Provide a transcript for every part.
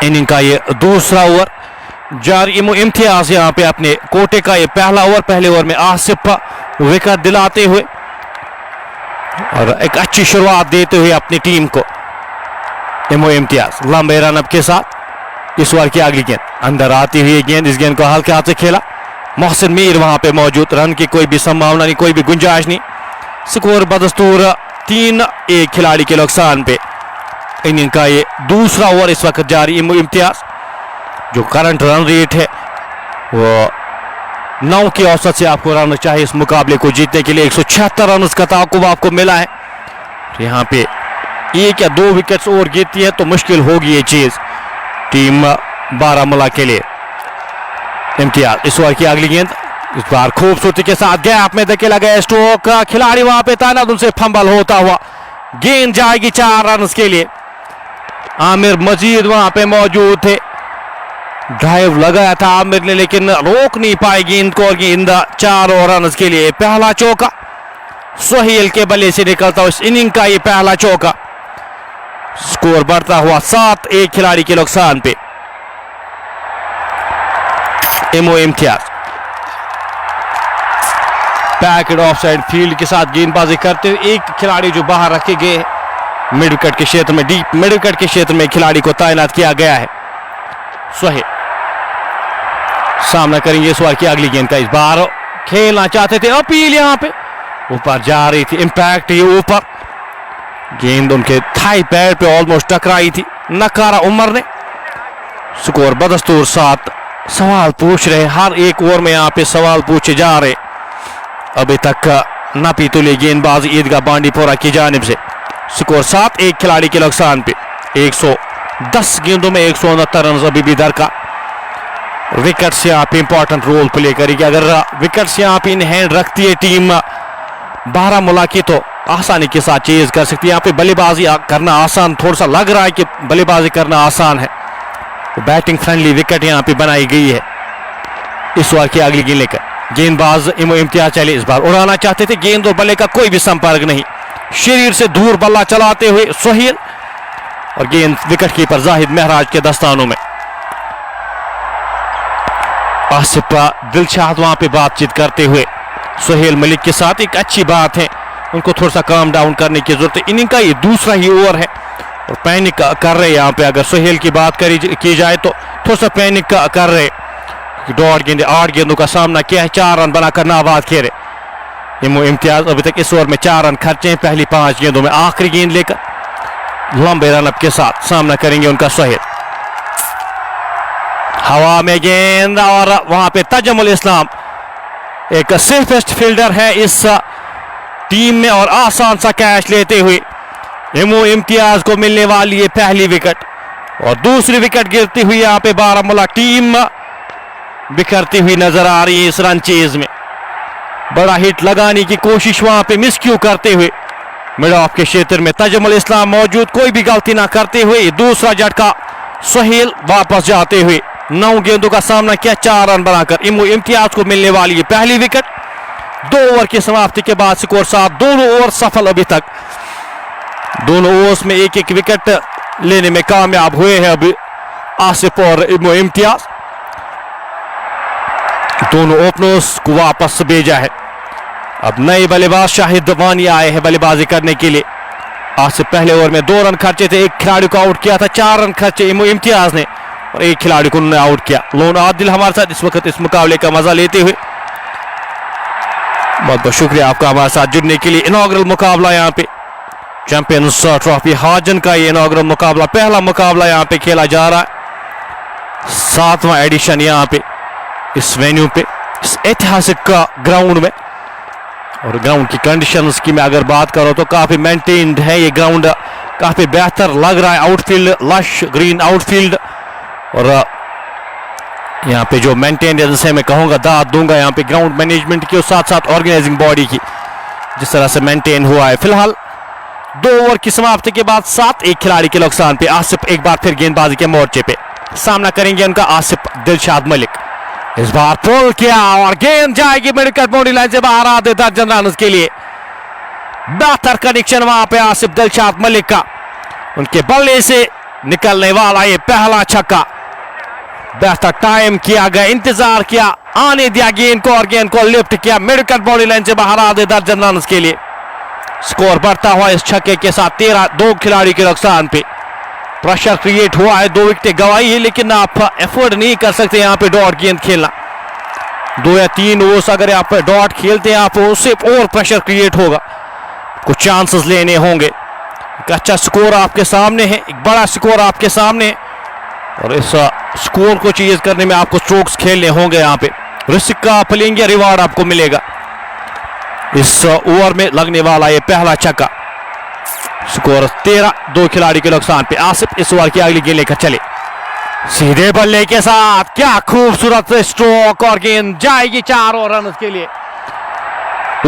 Inning का ये दूसरा ओवर जारी। इम्तियाज यहाँ पे अपने कोटे का ये पहला ओवर, पहले ओवर में आसिफ विकेट दिलाते हुए और एक अच्छी शुरुआत देते हुए अपनी टीम को। इम्तियाज लंबे रनअप के साथ इस ओवर की अगली गेंद अंदर आती हुई गेंद, इस गेंद को हल्के हाथ से खेला। मोहसिन मीर वहां पे मौजूद, रन की कोई भी संभावना नहीं, कोई भी गुंजाइश नहीं। स्कोर बदस्तूर 3-1 खिलाड़ी के नुकसान पे। इनिंग का ये दूसरा ओवर इस वक्त जारी। इम्तियाज जो करंट रन रेट है वो 9 की औसत से आपको रन चाहिए इस मुकाबले को जीतने के लिए। 176 रन का ताकुब आपको मिला है। यहाँ पे एक या 2 विकेट्स और गिरती है तो मुश्किल होगी ये चीज टीम बारामूला के लिए। इम्तियाज इस ओवर की अगली गेंद, इस बार खूबसूरती के साथ गैप में धकेला गया स्ट्रोक, खिलाड़ी वहां पे तानाद उनसे फंबल होता हुआ गेंद जाएगी 4 रन के लिए। आमिर मजीद वहां पे मौजूद थे, ड्राइव लगाया था आमिर ने लेकिन रोक नहीं पाए गेंद को और गेंद 4 रन के लिए। पहला चौका सोहेल के बल्ले से निकलता हुआ इस इनिंग का ये पहला चौका। स्कोर बढ़ता हुआ 7-1 खिलाड़ी के नुकसान पे। Imtiaz packet of side field के साथ गेंदबाजी करते हुए एक खिलाड़ी जो बाहर रखे गए मिड विकेट के क्षेत्र में, डीप मिड विकेट के क्षेत्र में खिलाड़ी को तैनात किया गया है। सोहेल सामना करेंगे इस ओवर की अगली गेंद का, इस बार खेलना चाहते थे, अपील यहां पे ऊपर जा रही थी, इंपैक्ट ये ऊपर, गेंद उनके थाई पैर पे ऑलमोस्ट टकराई थी, नकारा उमर ने। स्कोर बदस्तूर 7। सवाल पूछ रहे हर एक ओवर में यहाँ पे सवाल पूछे जा रहे। अभी तक नापी तुली गेंदबाज ईदगाह बांडीपोरा की जानिब से। स्कोर 7-1 खिलाड़ी के नुकसान पे। 110 गेंदों में 169 रन अभी भी दरकार। विकेट्स यहाँ पे इंपॉर्टेंट रोल प्ले करेगी। अगर विकेट्स यहाँ पे इन हैंड रखती है टीम बारामूला की तो आसानी के साथ चेज कर सकती है। यहाँ पे बल्लेबाजी करना आसान, थोड़ा सा लग रहा है कि बल्लेबाजी करना आसान है। बैटिंग फ्रेंडली विकेट यहाँ पे बनाई गई है। इस ओवर की अगली गेंद लेकर गेंदबाज इम्तियाज चले, इस बार उड़ाना चाहते थे, गेंद और बल्ले का कोई भी संपर्क नहीं, शरीर से दूर बल्ला चलाते हुए सोहेल और गेंद विकेट कीपर जाहिद महराज के दस्तानों में। आसिफ दिलशाद वहां पे बातचीत करते हुए सोहेल मलिक के साथ, एक अच्छी बात है, उनको थोड़ा सा काम डाउन करने की जरूरत है। इनिंग का ये दूसरा ही ओवर है और पैनिक कर रहे यहाँ पे। अगर सोहेल की बात की जाए तो थोड़ा सा पैनिक कर रहे। 8 गेंदों का सामना किया है, 4 रन बनाकर नाबाद खेले। इम्तियाज अभी तक इस ओवर में 4 रन खर्चे हैं पहली 5 गेंदों में। आखिरी गेंद लेकर लंबे रनअप के साथ सामना करेंगे उनका सोहेल। हवा में गेंद और वहां पे तजमुल इस्लाम एक सेफेस्ट फील्डर है इस टीम में और आसान सा कैच लेते हुए इम्तियाज को मिलने वाली है पहली विकेट और दूसरी विकेट गिरती हुई यहाँ पे बारामूला टीम बिखरती हुई नजर आ रही है इस रन चेज में। बड़ा हिट लगाने की कोशिश वहां पे मिस क्यों करते हुए मिड ऑफ के क्षेत्र में तजमुल इस्लाम मौजूद, कोई भी गलती ना करते हुए दूसरा झटका सोहेल वापस जाते हुए 9 गेंदों का सामना किया, 4 रन बनाकर इम्तियाज को मिलने वाली है पहली विकेट। 2 ओवर की समाप्ति के बाद स्कोर 7। दोनों ओवर सफल अभी तक, दोनों ओवर्स में एक विकेट लेने में कामयाब हुए हैं अभी आसिफ और इम्तियाज। दोनों ओपनर्स को वापस भेजा है। अब नए बल्लेबाज शाहिद वानी आए हैं बल्लेबाजी करने के लिए। आसिफ पहले ओवर में 2 रन खर्चे थे, एक खिलाड़ी को आउट किया था, 4 रन खर्चे इम्तियाज ने और एक खिलाड़ी को उन्होंने आउट किया। लोन आदिल हमारे साथ इस वक्त इस मुकाबले का मजा लेते हुए, बहुत बहुत शुक्रिया आपका हमारे साथ जुड़ने के लिए। इनॉग्रल मुकाबला यहाँ पे चैंपियंस ट्रॉफी हाजन का ये इनॉग्रल मुकाबला, पहला मुकाबला यहाँ पे खेला जा रहा है। 7वां एडिशन यहाँ पे इस वेन्यू पे, इस ऐतिहासिक ग्राउंड में। और ग्राउंड की कंडीशंस की मैं अगर बात करूं तो काफी मेंटेन्ड है ये ग्राउंड, काफी बेहतर लग रहा है। आउटफील्ड लश ग्रीन आउटफील्ड और यहाँ पे जो मेंटेन, जैसे मैं कहूँगा दाद दूंगा यहाँ पे ग्राउंड मैनेजमेंट की और साथ साथ ऑर्गेनाइजिंग बॉडी की, जिस तरह से मेंटेन हुआ है। फिलहाल 2 ओवर की समाप्ति के बाद 7-1 खिलाड़ी के नुकसान पे आसिफ एक बार फिर गेंदबाजी के मोर्चे पे सामना करेंगे उनका आसिफ दिलशाद मलिक। इस बार पुल किया और गेंद जाएगी मिडविकेट बाउंड्री लाइन से बाहर, आधे दर्जन रन के लिए। बेहतर कनेक्शन वहां पे आसिफ दिलशाद मलिक का, उनके बल्ले से निकलने वाला ये पहला छक्का। बेहतर टाइम किया गया, इंतजार किया, आने दिया गेंद को और गेंद को लिफ्ट किया, मिडकट बॉडी लाइन से बाहर आ दे दर्जन रन के लिए। स्कोर बढ़ता हुआ इस छक्के के साथ 13, 2 खिलाड़ी के नुकसान पे। प्रेशर क्रिएट हुआ है, 2 विकेटें गंवाई है, लेकिन आप एफोर्ड नहीं कर सकते यहाँ पे डॉट गेंद खेलना। 2 या 3 ओवर्स अगर आप डॉट खेलते हैं आप, उससे और प्रेशर क्रिएट होगा, कुछ चांसेस लेने होंगे। एक अच्छा स्कोर आपके सामने है, एक बड़ा स्कोर आपके सामने है, और इस स्कोर को चेज करने में आपको स्ट्रोक्स खेलने होंगे। यहाँ पे रिस्क का आप लेंगे, रिवार्ड आपको मिलेगा। इस ओवर में लगने वाला ये पहला छक्का। स्कोर 13, 2 खिलाड़ी के नुकसान पे। आसिफ इस ओवर की अगली गेंद लेकर चले, सीधे बल्ले के साथ, क्या खूबसूरत स्ट्रोक, और गेंद जाएगी 4 और रन के लिए।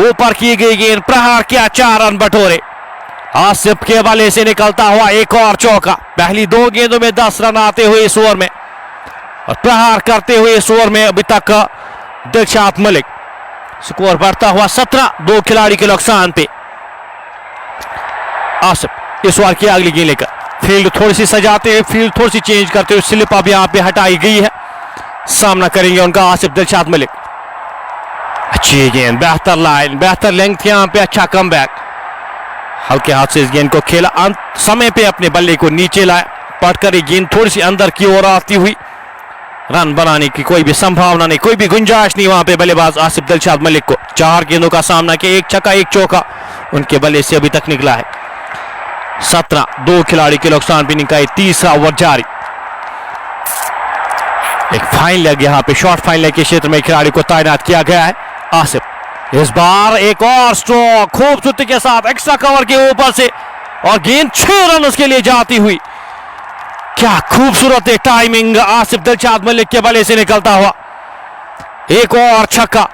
ऊपर की गई गेंद, प्रहार किया, 4 रन बटोरे। आसिफ के बल्ले से निकलता हुआ एक और चौका। पहली 2 गेंदों में 10 रन आते हुए इस ओवर में, और प्रहार करते हुए इस ओवर में अभी तक दिलशाद मलिक। स्कोर बढ़ता हुआ 17, 2 खिलाड़ी के नुकसान पे। आसिफ इस ओवर की अगली गेंद लेकर फील्ड थोड़ी सी सजाते हुए, फील्ड थोड़ी सी चेंज करते हुए, स्लिप अब यहाँ पे हटाई गई है। सामना करेंगे उनका आसिफ दिलशाद मलिक। अच्छी गेंद, बेहतर लाइन, बेहतर लेंथ, यहाँ पे अच्छा कमबैक। हल्के हाथ से इस गेंद को खेला, समय पे अपने बल्ले को नीचे लाया, पटकर ये गेंद थोड़ी सी अंदर की ओर आती हुई। रन बनाने की कोई भी संभावना नहीं, कोई भी गुंजाइश नहीं वहां पे बल्लेबाज आसिफ दिलशाद मलिक को। 4 गेंदों का सामना किया, 1 छक्का 1 चौका उनके बल्ले से अभी तक निकला है। 17, 2 खिलाड़ी के नुकसान भी निकाय। तीसरा ओवर जारी। एक फाइन लेग, यहाँ पे शॉर्ट फाइन लेग के क्षेत्र में खिलाड़ी को तैनात किया गया है। आसिफ इस बार एक और स्ट्रोक खूबसूरती के साथ एक्स्ट्रा कवर के ऊपर से, और गेंद 6 रन के लिए जाती हुई। क्या खूबसूरत है टाइमिंग आसिफ दिलशाद मलिक के बल्ले से निकलता हुआ। एक और छक्का,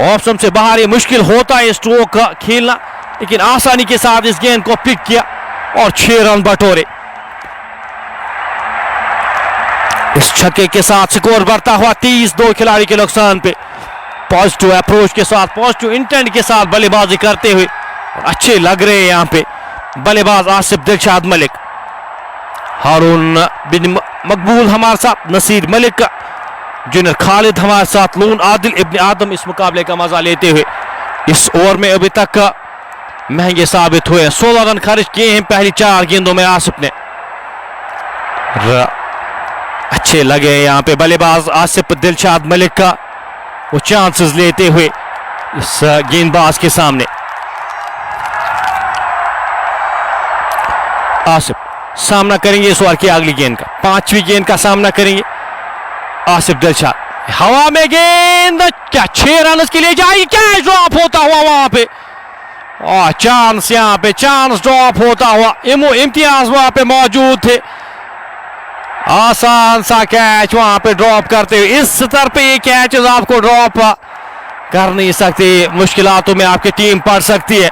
ऑप्शन से बाहर ये मुश्किल होता है स्ट्रोक खेलना, लेकिन आसानी के साथ इस गेंद को पिक किया और 6 रन बटोरे। इस छक्के के साथ स्कोर बढ़ता हुआ 30, 2 खिलाड़ी के नुकसान पे। पॉजिटिव अप्रोच के साथ, पॉजिटिव इंटेंट के साथ बल्लेबाजी करते हुए अच्छे लग रहे हैं यहाँ पे बल्लेबाज आसिफ दिलशाद मलिक। हारून बिन मकबूल हमारे साथ, नसीर मलिक, जूनियर खालिद हमारे साथ, लून आदिल इब्न आदम इस मुकाबले का मजा लेते हुए इस ओवर में अभी तक महंगे साबित हुए। 16 रन खर्च किए हैं पहली 4 गेंदों में आसिफ ने। अच्छे लगे यहाँ पे बल्लेबाज आसिफ दिलशाद मलिक का, वो चांसेस लेते हुए इस गेंदबाज के सामने। आसिफ सामना करेंगे इस ओवर की अगली गेंद का, 5वीं गेंद का सामना करेंगे आसिफ दिलशाद। हवा में गेंद, क्या 6 रन के लिए जाएगी, क्या ड्रॉप होता हुआ वहां पे, और चांस यहाँ पे, चांस ड्रॉप होता हुआ। इम्तियाज वहां पे मौजूद थे, आसान सा कैच वहां पे ड्रॉप करते हुए। इस स्तर पे ये कैच आपको ड्रॉप कर नहीं सकते, मुश्किलातों में आपकी टीम पड़ सकती है।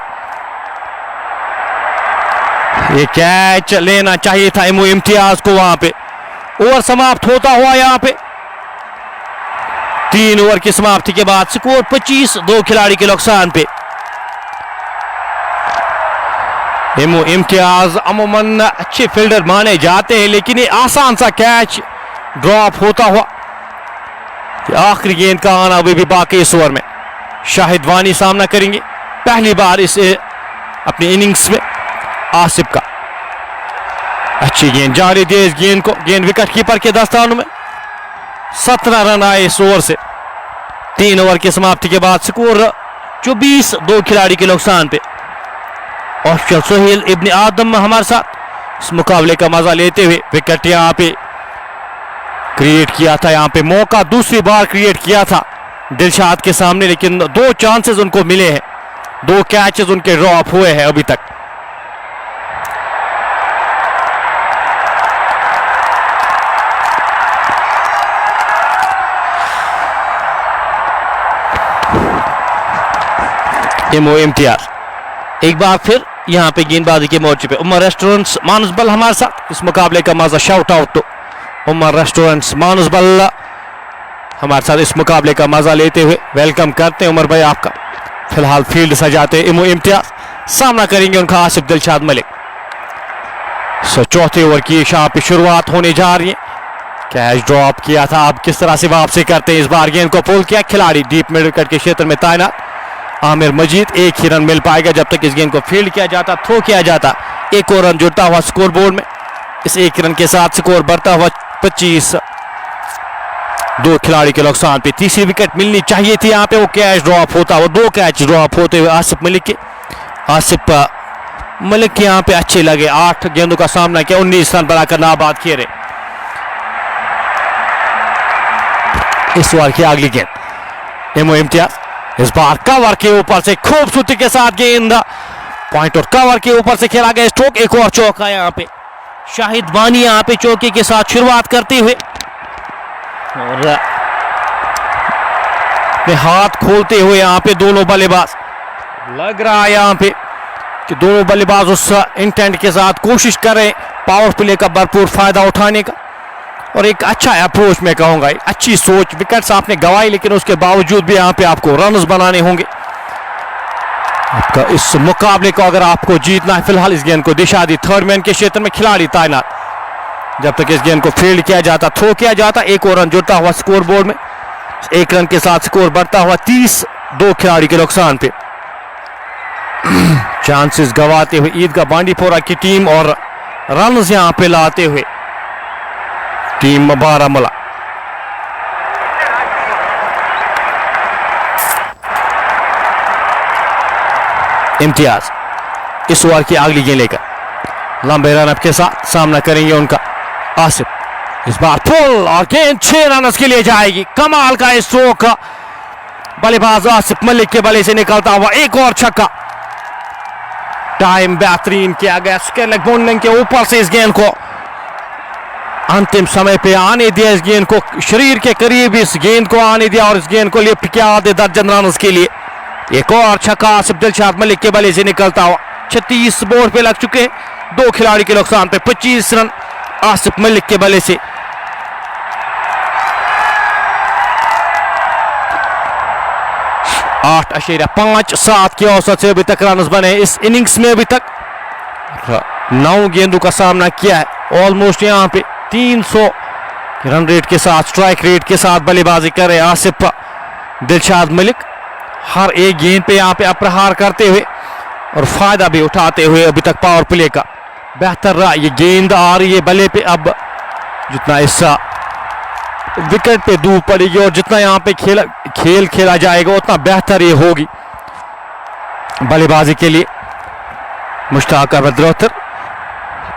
ये कैच लेना चाहिए था इम्तियाज को वहां पे। ओवर समाप्त होता हुआ यहाँ पे 3 ओवर की समाप्ति के बाद स्कोर 25, 2 खिलाड़ी के नुकसान पे। इम्तियाज अमूमन अच्छे फील्डर माने जाते हैं, लेकिन ये आसान सा कैच ड्रॉप होता हुआ। आखिरी गेंद का आना अभी भी बाकी इस ओवर में। शाहिद वानी सामना करेंगे पहली बार इस अपनी इनिंग्स में आसिफ का। अच्छी गेंद जारी दे इस गेंद को, गेंद विकेट कीपर के दस्तानों में। 17 रन आए इस ओवर से 3 ओवर की समाप्ति के बाद। स्कोर 24, 2 खिलाड़ी के नुकसान पे। ऑफिशियल सोहेल इब्न आदम हमारे साथ इस मुकाबले का मजा लेते हुए। विकेट यहाँ पे क्रिएट किया था, यहाँ पे मौका दूसरी बार क्रिएट किया था दिलशाद के सामने, लेकिन 2 चांसेस उनको मिले हैं, 2 कैचेस उनके ड्रॉप हुए हैं अभी तक। इम्तियाज एक बार फिर यहाँ पे गेंदबाजी के मोर्चे पे। उमर रेस्टोरेंट्स मानसबल हमारे साथ इस मुकाबले का मजा। शाउट आउट तो उमर रेस्टोरेंट्स मानसबल हमारे साथ इस मुकाबले का मजा लेते हुए। वेलकम करते हैं उमर भाई आपका। फिलहाल फील्ड सजाते इम्तियाज, सामना करेंगे उनका आसिफ दिलशाद मलिक। चौथे ओवर की यहाँ पे शुरुआत होने जा रही है। कैच ड्रॉप किया था, अब किस तरह से वापसी करते हैं। इस बार गेंद को पुल किया, खिलाड़ी डीप मिड विकेट के क्षेत्र में तैनात आमिर मजीद। एक ही रन मिल पाएगा जब तक इस गेंद को फील्ड किया जाता, थ्रो किया जाता। एक और रन जुड़ता हुआ स्कोर बोर्ड में। इस एक रन के साथ स्कोर बढ़ता हुआ 25। दो खिलाड़ी के नुकसान पे तीसरी विकेट मिलनी चाहिए थी। यहाँ पे वो कैच ड्रॉप होता हुआ, दो कैच ड्रॉप होते हुए आसिफ मलिक के। आसिफ मलिक के यहाँ पे अच्छे लगे, 8 गेंदों का सामना किया, 19 रन बनाकर नाबाद किए रहे। इस ओवर की अगली गेंद एमओ इम्तियाज। इस बार कवर के ऊपर से खूबसूरती के साथ गेंद पॉइंट और कवर के ऊपर से खेला गया स्ट्रोक। एक और चौका यहाँ पे शाहिद बानी यहाँ पे चौके के साथ शुरुआत करते हुए और हाथ खोलते हुए यहाँ पे दोनों बल्लेबाज। लग रहा है यहाँ पे कि दोनों बल्लेबाज उस इंटेंट के साथ कोशिश कर रहे हैं पावर प्ले का भरपूर फायदा उठाने का। और एक अच्छा अप्रोच मैं कहूंगा, अच्छी सोच। विकेट्स आपने गंवाई लेकिन उसके बावजूद भी यहाँ पे आपको रन्स बनाने होंगे। आपका इस मुकाबले को अगर आपको जीतना है, फिलहाल इस गेंद को दिशा दी थर्ड मैन के क्षेत्र में, खिलाड़ी तैनात। जब तक इस गेंद को फील्ड किया जाता, थ्रो किया जाता। एक और रन जुड़ता हुआ स्कोर बोर्ड में। एक रन के साथ स्कोर बढ़ता हुआ 30। दो खिलाड़ी के नुकसान पे चांसेस गंवाते हुए ईदगाह बांडीपोरा की टीम और रन्स यहां पे लाते हुए टीम बारामूला। इम्तियाज इस ओवर की अगली गेंद लेकर लंबे रन के साथ सामना करेंगे उनका आसिफ। इस बार पुल और गेंद 6 रन के लिए जाएगी। कमाल का स्ट्रोक बल्लेबाज आसिफ मलिक के बल्ले से निकलता हुआ। एक और छक्का, टाइम बेहतरीन किया गया। स्क्वायर लेग बाउंड्री के ऊपर से इस गेंद को अंतिम समय पे आने दिया, इस गेंद को शरीर के करीब इस गेंद को आने दिया और इस गेंद को लिफ्ट किया आधे दर्जन रन के लिए। एक और छक्का आसिफ दिलशाद मलिक के बल्ले से निकलता हुआ। 36 बोर्ड पे लग चुके हैं। दो खिलाड़ी के नुकसान पे 25 रन आसिफ मलिक के बल्ले से। आठ 8.5-7 के औसत से अभी तक रन बने इस इनिंग्स में। अभी तक 9 गेंदों का सामना किया है। ऑलमोस्ट यहाँ पे 300 रन रेट के साथ, स्ट्राइक रेट के साथ बल्लेबाजी कर रहे आसिफ दिलशाद मलिक। हर एक गेंद पे यहाँ पे अप्रहार करते हुए और फायदा भी उठाते हुए अभी तक पावर प्ले का बेहतर रहा। ये गेंद आ रही है बल्ले पे, अब जितना हिस्सा विकेट पे दूर पड़ेगी और जितना यहाँ पे खेल खेला जाएगा उतना बेहतर ये होगी बल्लेबाजी के लिए। मुश्ताक अहमद रोहतर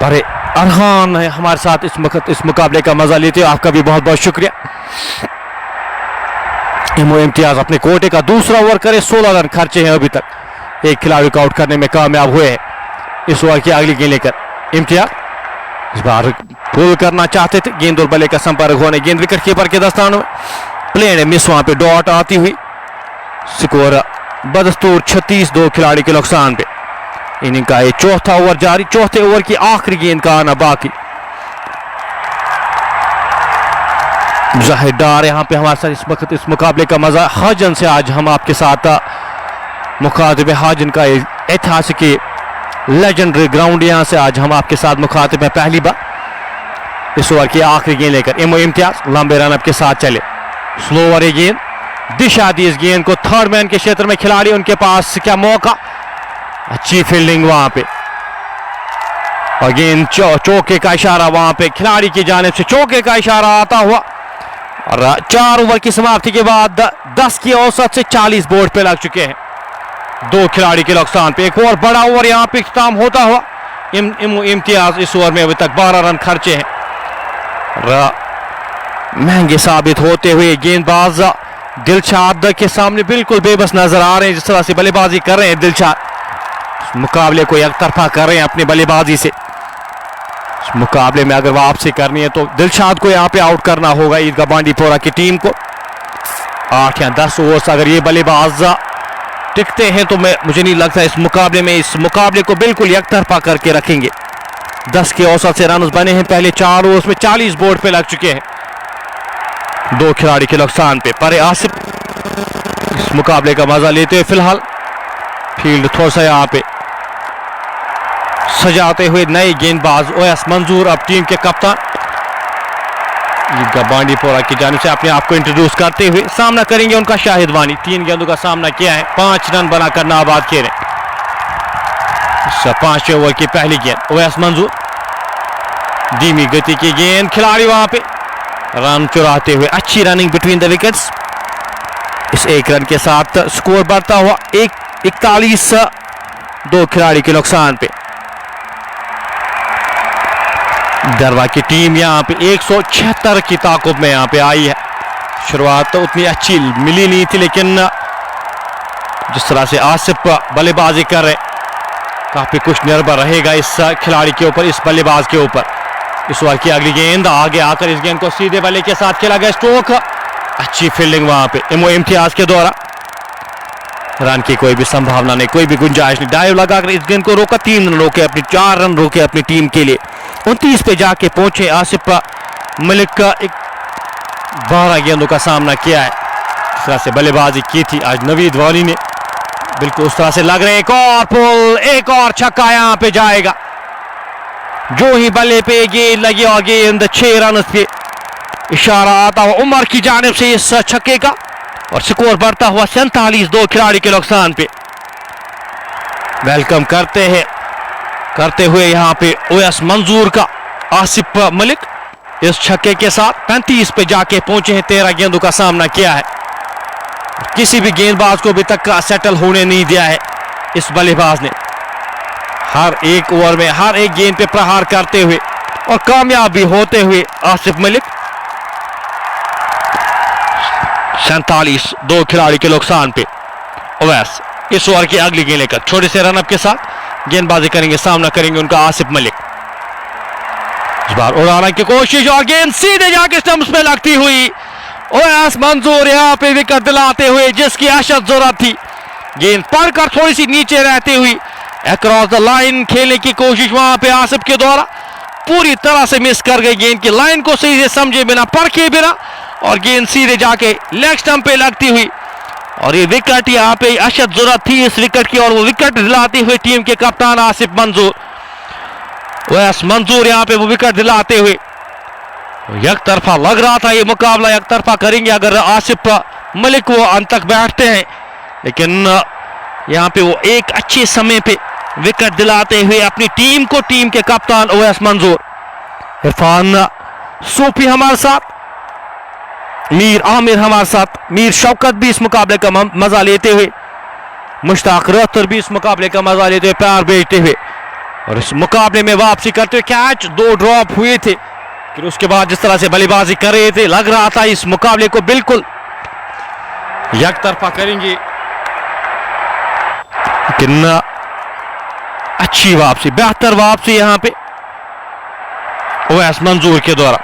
बड़े अरहान है हमारे साथ इस मुकाबले का मजा लेते हो, आपका भी बहुत बहुत शुक्रिया। एमओ इम्तियाज अपने कोटे का दूसरा ओवर करे, 16 रन खर्चे हैं अभी तक, एक खिलाड़ी को आउट करने में कामयाब हुए हैं। इस ओवर की अगली गेंद लेकर इम्तियाज इस बार पुल करना चाहते थे, गेंद और बल्ले का संपर्क होने, गेंद विकेट कीपर के दस्तानों में, प्लेन मिस, वहां पे डॉट आती हुई। स्कोर बदस्तूर 36, दो खिलाड़ी के नुकसान पे। इनिंग का ये चौथा ओवर जारी, चौथे ओवर की आखिरी गेंद का आना बाकी। जाहिर डार यहाँ पे हमारे साथ इस वक्त इस मुकाबले का मजा। हाजन से आज हम आपके साथ मुखातिब हाजन का ऐतिहासिक लेजेंडरी ग्राउंड, यहाँ से आज हम आपके साथ मुखातिब हैं पहली बार। इस ओवर की आखिरी गेंद लेकर एमओ इम्तियाज लंबे रन के साथ चले। स्लो ओवर गेंद, दिशा दी इस गेंद को थर्ड मैन के क्षेत्र में, खिलाड़ी उनके पास क्या मौका, अच्छी फील्डिंग वहां पे और गेंद चौके का इशारा वहां पे खिलाड़ी की जानिब से चौके का इशारा आता हुआ। और 4 ओवर की समाप्ति के बाद 10 की औसत से 40 बोर्ड पे लग चुके हैं, दो खिलाड़ी के नुकसान पे। एक और बड़ा ओवर यहाँ पे इख्तिताम होता हुआ। इम्तियाज इस ओवर में अभी तक 12 रन खर्चे हैं, महंगे साबित होते हुए गेंदबाज दिलशाद के सामने बिल्कुल बेबस नजर आ रहे हैं। जिस तरह से बल्लेबाजी कर रहे हैं दिलशाद, मुकाबले को एक तरफा कर रहे हैं अपनी बल्लेबाजी से। इस मुकाबले में अगर वापसी करनी है तो दिलशाद को यहाँ पे आउट करना होगा ईदगाह बांडीपोरा की टीम को। 8 या 10 ओवर अगर ये बल्लेबाज टिकते हैं तो मुझे नहीं लगता इस मुकाबले को बिल्कुल एक तरफा करके रखेंगे। 10 के औसत से रन बने हैं पहले 4 ओवर्स में, 40 बोर्ड पे लग चुके हैं, दो खिलाड़ी के नुकसान पे। पर आसिफ इस मुकाबले का मजा लेते हुए फिलहाल फील्ड थोड़ा सा यहाँ पे सजाते हुए नए गेंदबाज ओवैस मंजूर, अब टीम के कप्तान बांडीपोरा की जानिब से अपने आप को इंट्रोड्यूस करते हुए सामना करेंगे उनका शाहिद वानी। 3 गेंदों का सामना किया है, 5 रन बनाकर नाबाद खेले। 5वें ओवर की पहली गेंद ओवैस मंजूर, धीमी गति की गेंद, खिलाड़ी वहां पे रन चुराते हुए, अच्छी रनिंग बिटवीन द विकेट्स। इस 1 रन के साथ स्कोर बढ़ता हुआ 41, 2 खिलाड़ी के नुकसान पे। गरवा की टीम यहाँ पे 176 की ताकुब में यहाँ पे आई है। शुरुआत तो उतनी अच्छी मिली नहीं थी, लेकिन जिस तरह से आसिफ बल्लेबाजी कर रहे, काफी कुछ निर्भर रहेगा इस खिलाड़ी के ऊपर, इस बल्लेबाज के ऊपर। इस ओवर की अगली गेंद आगे आकर इस गेंद को सीधे बल्ले के साथ खेला गया, स्ट्रोक, अच्छी फील्डिंग वहां पे इमो इम्तियाज के द्वारा। रन की कोई भी संभावना नहीं, कोई भी गुंजाइश नहीं। डाइव लगाकर इस गेंद को रोका, 3 रन रोके, अपनी 4 रन रोके अपनी टीम के लिए। 29 पे जाके पहुंचे आसिफ मलिक का। 12 गेंदों का सामना किया है, इस तरह से बल्लेबाजी की थी आज नवीद वाली ने, बिल्कुल उस तरह से लग रहे। एक और पुल, एक और छक्का यहां पे जाएगा। जो ही बल्ले पे गेंद लगी और गेंद 6 रन पे इशारा आता हुआ उमर की जानिब से इस छक्के का, और स्कोर बढ़ता हुआ 47, 2 खिलाड़ी के नुकसान पे। वेलकम करते हुए यहां पे ओवैस मंजूर का आसिफ मलिक इस छक्के के साथ 35 पे जाके पहुंचे हैं। 13 गेंदों का सामना किया है, किसी भी गेंदबाज को अभी तक सेटल होने नहीं दिया है इस बल्लेबाज ने। हर एक ओवर में हर एक गेंद पे प्रहार करते हुए और कामयाब भी होते हुए आसिफ मलिक। 47, 2 खिलाड़ी के नुकसान पे ओवैस इस ओवर की अगली गेंद लेकर छोटे से रनअप के साथ गेंदबाजी करेंगे, सामना करेंगे उनका आसिफ मलिक। इस बार उड़ाने की कोशिश और गेंद सीधे जाके स्टंप्स पे लगती हुई। ओवैस मंजूर यहां पे विकेट दिलाते हुए, जिसकी अशद जरूरत थी। गेंद पड़कर थोड़ी सी नीचे रहती हुई अक्रॉस द लाइन खेलने की कोशिश वहां पे आसिफ के द्वारा पूरी तरह से मिस कर गई। गेंद की लाइन को सही से समझे बिना, परखे बिना, और गेंद सीधे जाके लेग स्टंप पे लगती हुई। और ये विकेट यहाँ पे अशद जरूरत थी इस विकेट की, और वो विकेट दिलाते हुए टीम के कप्तान आसिफ मंजूर। ओवैस मंजूर यहाँ पे वो विकेट दिलाते हुए। एक तरफा लग रहा था ये मुकाबला, एक तरफा करेंगे अगर आसिफ मलिक वो अंत तक बैठते हैं, लेकिन यहाँ पे वो एक अच्छे समय पे विकेट दिलाते हुए अपनी टीम को, टीम के कप्तान ओवैस मंजूर। इरफान सूफी हमारे साथ, मीर आमिर हमारे साथ, मीर शौकत भी इस मुकाबले का मजा लेते हुए, मुश्ताक रहतर भी इस मुकाबले का मजा लेते हुए, प्यार भेजते हुए, और इस मुकाबले में वापसी करते हुए। कैच 2 ड्रॉप हुए थे, फिर उसके बाद जिस तरह से बल्लेबाजी कर रहे थे, लग रहा था इस मुकाबले को बिल्कुल एक तरफा करेंगे, लेकिन अच्छी वापसी, बेहतर वापसी यहां पे ओवैस मंजूर के द्वारा।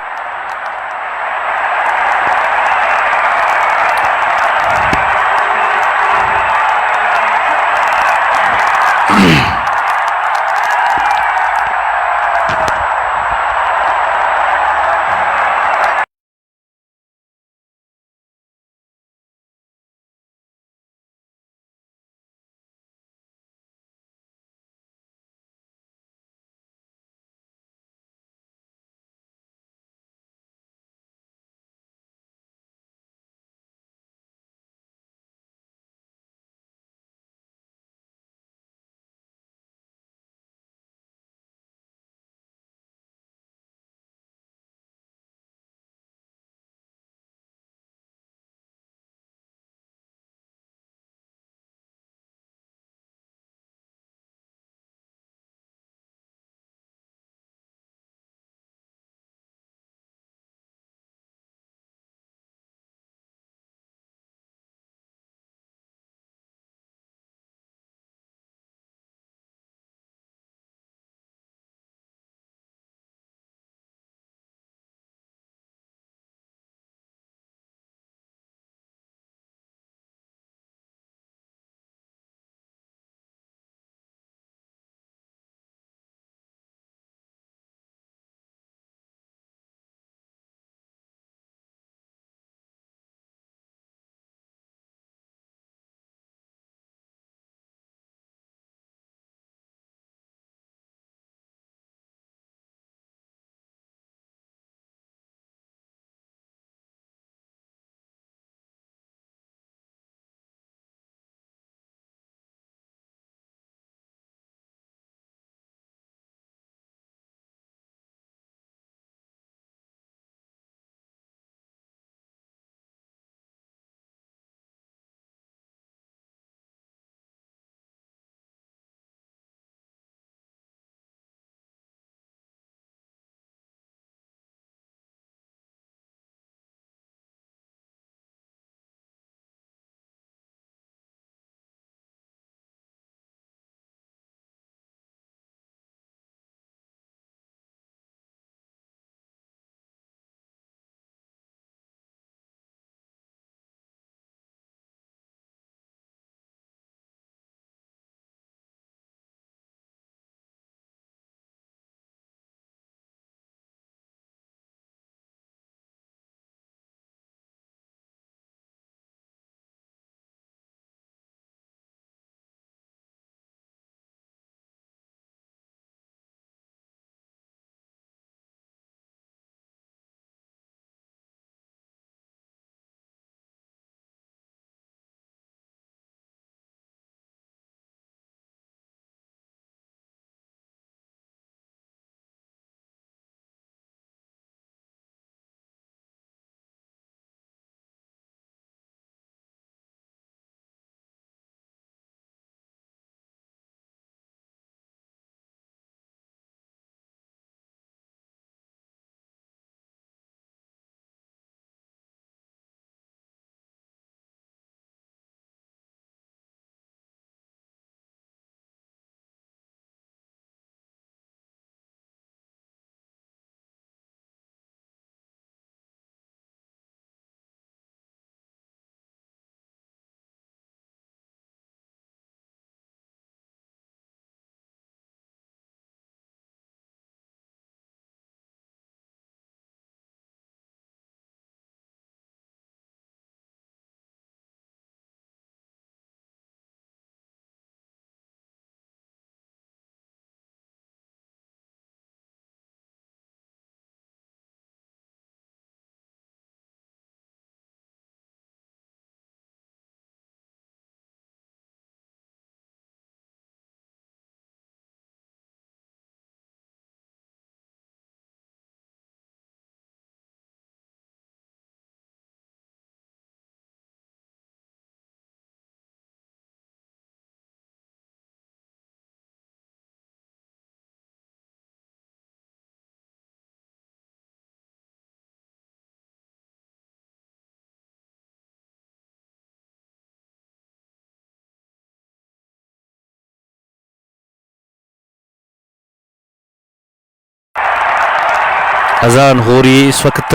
अजान हो रही है इस वक्त,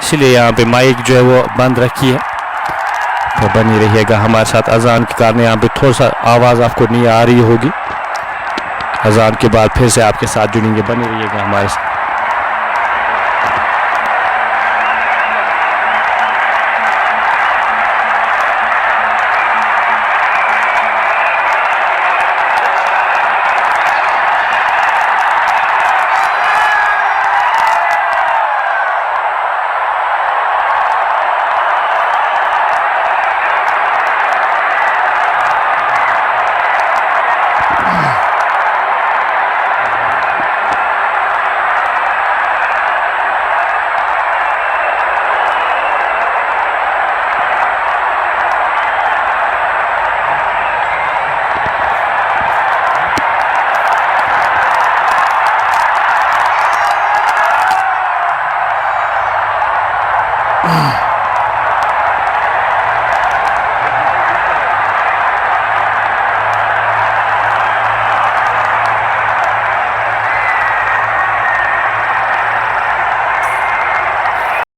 इसलिए यहाँ पे माइक जो है वो बंद रखी है। तो बनी रहिएगा हमारे साथ। अजान के कारण यहाँ पे थोड़ा सा आवाज़ आपको नहीं आ रही होगी। अजान के बाद फिर से आपके साथ जुड़ेंगे, बने रहिएगा हमारे साथ।